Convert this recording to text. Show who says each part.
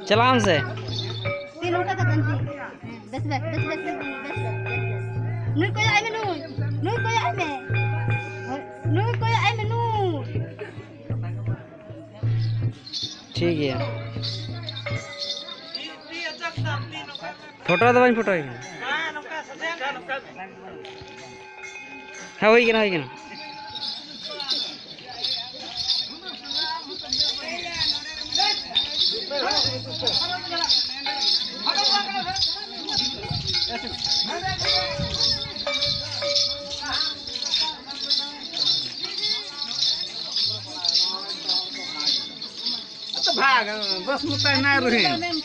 Speaker 1: चला हमसे
Speaker 2: बस नूर कोई आई में नूर कोई आई में
Speaker 1: ठीक है फोटो दबाई फोटो हाँ होई ना
Speaker 3: भाग बस मुताय ना रहे